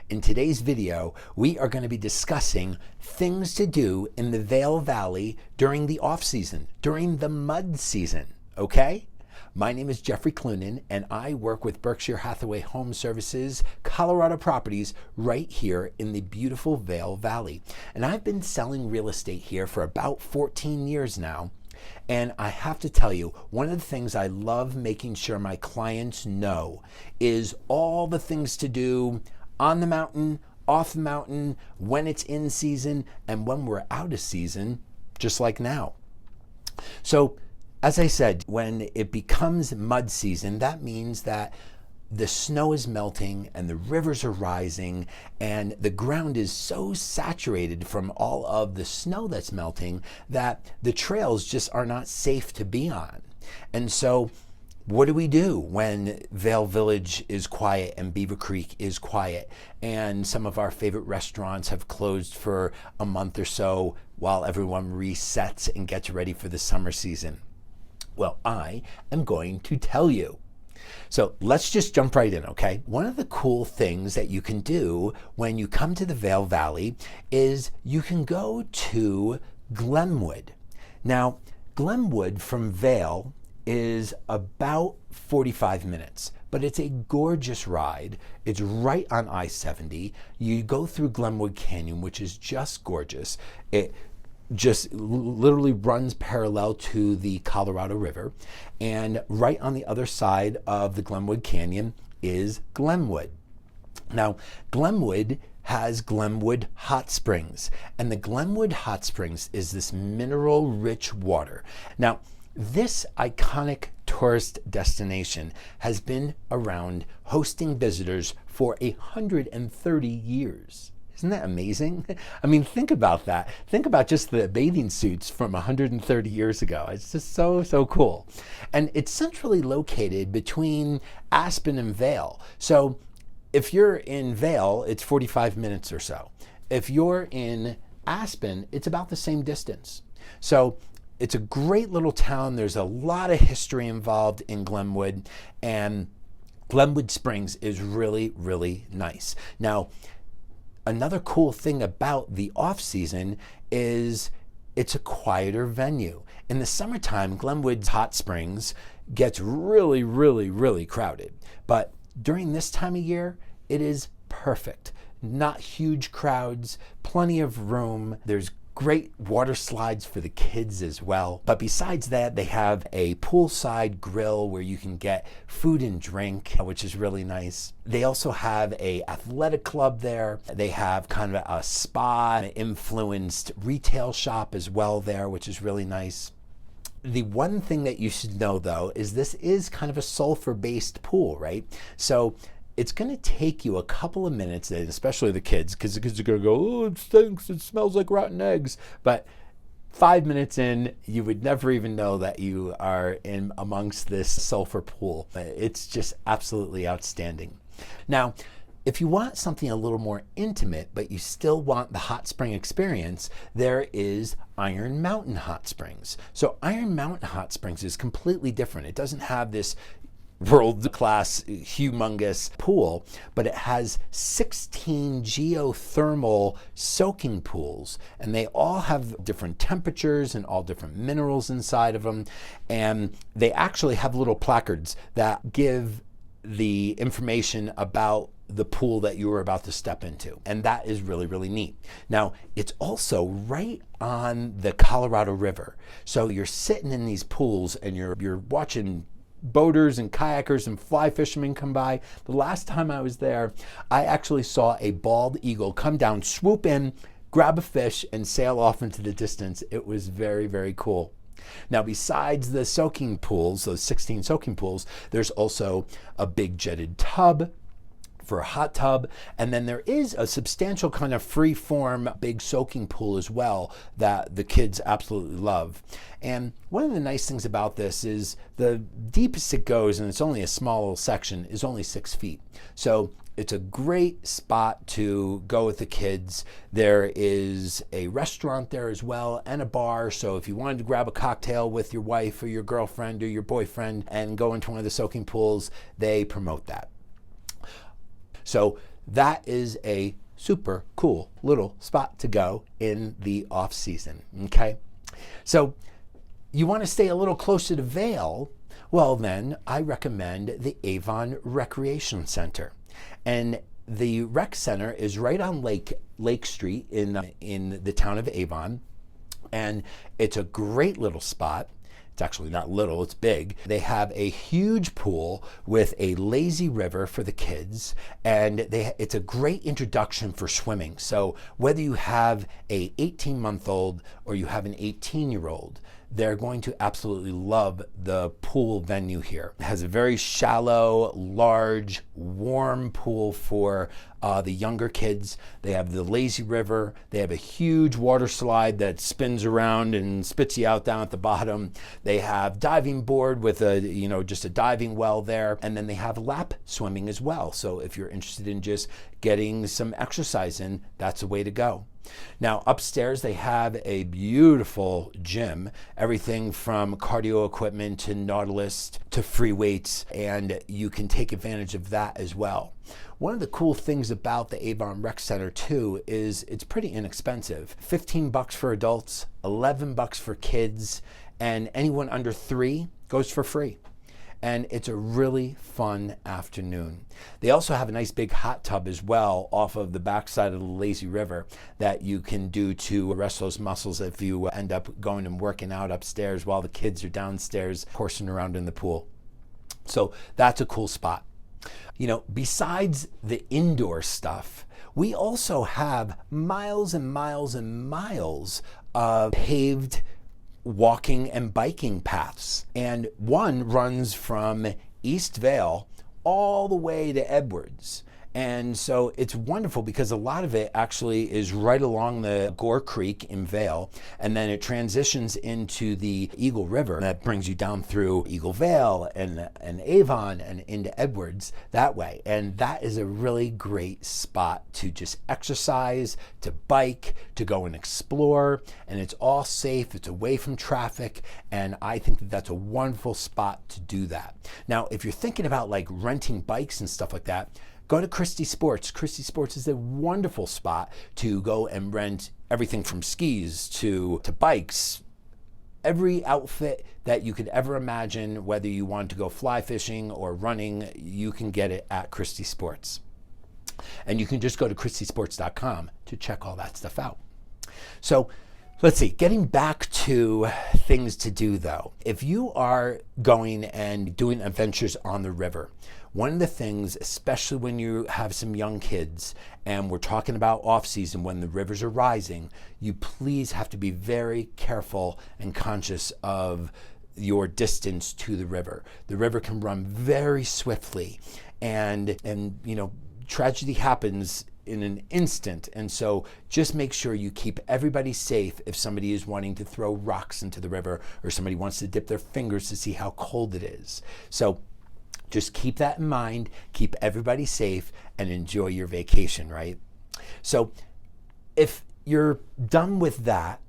In today's video, we are going to be discussing things to do in the Vail Valley during the off-season, during the mud season, okay? My name is Jeffrey Clunan, and I work with Berkshire Hathaway Home Services, Colorado Properties, right here in the beautiful Vail Valley. And I've been selling real estate here for about 14 years now. And I have to tell you, one of the things I love making sure my clients know is all the things to do on the mountain, off the mountain, when it's in season, and when we're out of season, just like now. So, as I said, when it becomes mud season, that means that the snow is melting and the rivers are rising and the ground is so saturated from all of the snow that's melting that the trails just are not safe to be on. And so what do we do when Vail Village is quiet and Beaver Creek is quiet and some of our favorite restaurants have closed for a month or so while everyone resets and gets ready for the summer season? Well, I am going to tell you. So let's just jump right in, okay? One of the cool things that you can do when you come to the Vail Valley is you can go to Glenwood. Now, Glenwood from Vail is about 45 minutes, but it's a gorgeous ride. It's right on I-70. You go through Glenwood Canyon, which is just gorgeous. It just literally runs parallel to the Colorado River. And right on the other side of the Glenwood Canyon is Glenwood. Now, Glenwood has Glenwood Hot Springs, and the Glenwood Hot Springs is this mineral-rich water. Now, this iconic tourist destination has been around hosting visitors for 130 years. Isn't that amazing? I mean, think about that. Think about just the bathing suits from 130 years ago. It's just so cool. And it's centrally located between Aspen and Vail. So if you're in Vail, it's 45 minutes or so. If you're in Aspen, it's about the same distance. So it's a great little town. There's a lot of history involved in Glenwood, and Glenwood Springs is really, really nice. Now, another cool thing about the off-season is it's a quieter venue. In the summertime, Glenwood Hot Springs gets really crowded. But during this time of year, it is perfect. Not huge crowds, plenty of room. There's great water slides for the kids as well. But besides that, they have a poolside grill where you can get food and drink, which is really nice. They also have a athletic club there. They have kind of a spa-influenced retail shop as well there, which is really nice. The one thing that you should know, though, is this is kind of a sulfur-based pool, right? So it's going to take you a couple of minutes, and especially the kids, because the kids are going to go, oh, it stinks, it smells like rotten eggs. But 5 minutes in, you would never even know that you are in amongst this sulfur pool. It's just absolutely outstanding. Now, if you want something a little more intimate, but you still want the hot spring experience, there is Iron Mountain Hot Springs. So Iron Mountain Hot Springs is completely different. It doesn't have this world-class, humongous pool, but it has 16 geothermal soaking pools, and they all have different temperatures and all different minerals inside of them, and they actually have little placards that give the information about the pool that you were about to step into, and that is really neat. Now, it's also right on the Colorado River, so you're sitting in these pools and you're watching boaters and kayakers and fly fishermen come by. The last time I was there, I actually saw a bald eagle come down, swoop in, grab a fish, and sail off into the distance. It was very cool. Now, besides the soaking pools, those 16 soaking pools, there's also a big jetted tub for a hot tub, and then there is a substantial kind of free-form big soaking pool as well that the kids absolutely love. And one of the nice things about this is the deepest it goes, and it's only a small little section, is only 6 feet. So it's a great spot to go with the kids. There is a restaurant there as well and a bar. So if you wanted to grab a cocktail with your wife or your girlfriend or your boyfriend and go into one of the soaking pools, they promote that. So that is a super cool little spot to go in the off season. Okay, so you want to stay a little closer to Vail? Well, then I recommend the Avon Recreation Center. And the rec center is right on Lake Street in the town of Avon. And it's a great little spot. It's actually not little, it's big. They have a huge pool with a lazy river for the kids, and it's a great introduction for swimming. So whether you have a 18-month-old or you have an 18-year-old, they're going to absolutely love the pool venue here. It has a very shallow, large, warm pool for the younger kids. They have the lazy river. They have a huge water slide that spins around and spits you out down at the bottom. They have diving board with just a diving well there. And then they have lap swimming as well. So if you're interested in just getting some exercise in, that's a way to go. Now upstairs they have a beautiful gym, everything from cardio equipment to Nautilus to free weights, and you can take advantage of that as well. One of the cool things about the Avon Rec Center too is it's pretty inexpensive. $15 for adults, $11 for kids, and anyone under 3 goes for free. And it's a really fun afternoon. They also have a nice big hot tub as well off of the backside of the lazy river that you can do to rest those muscles if you end up going and working out upstairs while the kids are downstairs horsing around in the pool. So that's a cool spot. You know, besides the indoor stuff, we also have miles and miles and miles of paved walking and biking paths. And one runs from East Vail all the way to Edwards. And so it's wonderful because a lot of it actually is right along the Gore Creek in Vail, and then it transitions into the Eagle River. That brings you down through Eagle Vale and Avon and into Edwards that way. And that is a really great spot to just exercise, to bike, to go and explore. And it's all safe, it's away from traffic, and I think that that's a wonderful spot to do that. Now, if you're thinking about like renting bikes and stuff like that, go to Christy Sports. Christy Sports is a wonderful spot to go and rent everything from skis to bikes. Every outfit that you could ever imagine, whether you want to go fly fishing or running, you can get it at Christy Sports. And you can just go to christysports.com to check all that stuff out. So let's see, getting back to things to do though. If you are going and doing adventures on the river, one of the things, especially when you have some young kids and we're talking about off season when the rivers are rising, you please have to be very careful and conscious of your distance to the river. The river can run very swiftly and you know, tragedy happens in an instant. And so just make sure you keep everybody safe if somebody is wanting to throw rocks into the river or somebody wants to dip their fingers to see how cold it is. So just keep that in mind, keep everybody safe, and enjoy your vacation, right? So if you're done with that,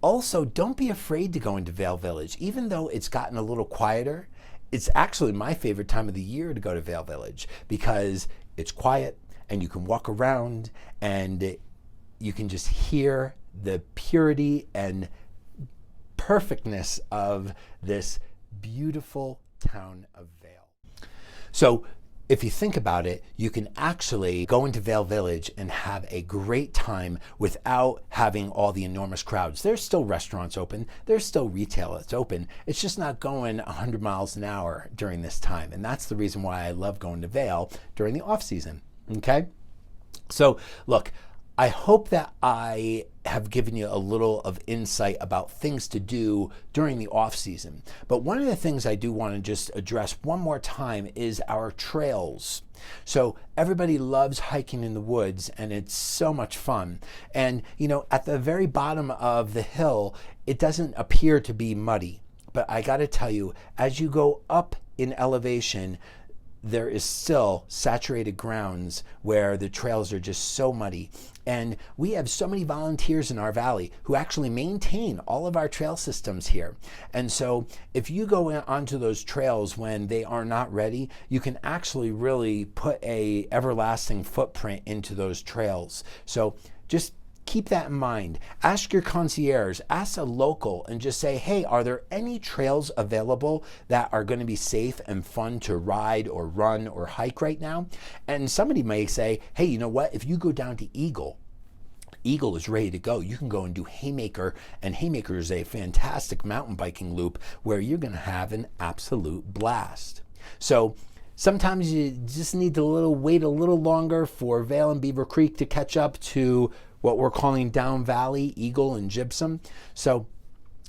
also don't be afraid to go into Vail Village. Even though it's gotten a little quieter, it's actually my favorite time of the year to go to Vail Village because it's quiet and you can walk around and you can just hear the purity and perfectness of this beautiful town of Vail. So if you think about it, you can actually go into Vail Village and have a great time without having all the enormous crowds. There's still restaurants open. There's still retail that's open. It's just not going 100 miles an hour during this time. And that's the reason why I love going to Vail during the off season. Okay? So look, I hope that I have given you a little of insight about things to do during the off season. But one of the things I do want to just address one more time is our trails. So everybody loves hiking in the woods and it's so much fun. And you know, at the very bottom of the hill, it doesn't appear to be muddy. But I got to tell you, as you go up in elevation, there is still saturated grounds where the trails are just so muddy. And we have so many volunteers in our valley who actually maintain all of our trail systems here. And so if you go onto those trails when they are not ready, you can actually really put a everlasting footprint into those trails. So just keep that in mind. Ask your concierge, ask a local, and just say, hey, are there any trails available that are going to be safe and fun to ride or run or hike right now? And somebody may say, hey, you know what? If you go down to Eagle is ready to go. You can go and do Haymaker, and Haymaker is a fantastic mountain biking loop where you're going to have an absolute blast. So sometimes you just need to wait a little longer for Vail and Beaver Creek to catch up to what we're calling Down Valley, Eagle, and Gypsum. So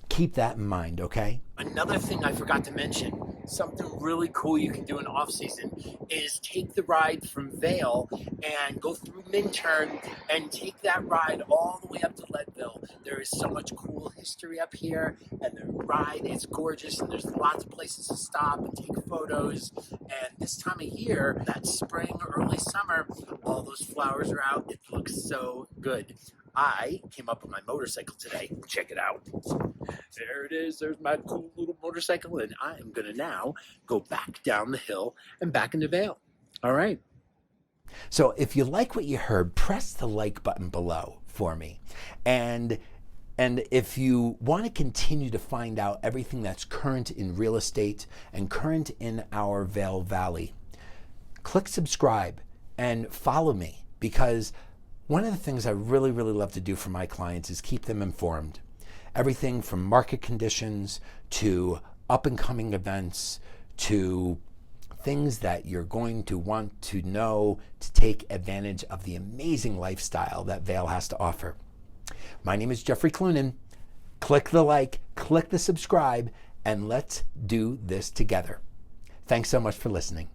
keep that in mind, okay? Another thing I forgot to mention, something really cool you can do in off-season is take the ride from Vail and go through Minturn and take that ride all the way up to Leadville. There is so much cool history up here, and the ride is gorgeous, and there's lots of places to stop and take photos. And this time of year, that spring, early summer, all those flowers are out. It looks so good. I came up with my motorcycle today. Check it out. There it is. There's my cool little motorcycle, and I am going to now go back down the hill and back into Vail. All right. So if you like what you heard, press the like button below for me. And if you want to continue to find out everything that's current in real estate and current in our Vail Valley, click subscribe and follow me, because one of the things I really, really love to do for my clients is keep them informed. Everything from market conditions to up-and-coming events to things that you're going to want to know to take advantage of the amazing lifestyle that Vail has to offer. My name is Jeffrey Clunan. Click the like, click the subscribe, and let's do this together. Thanks so much for listening.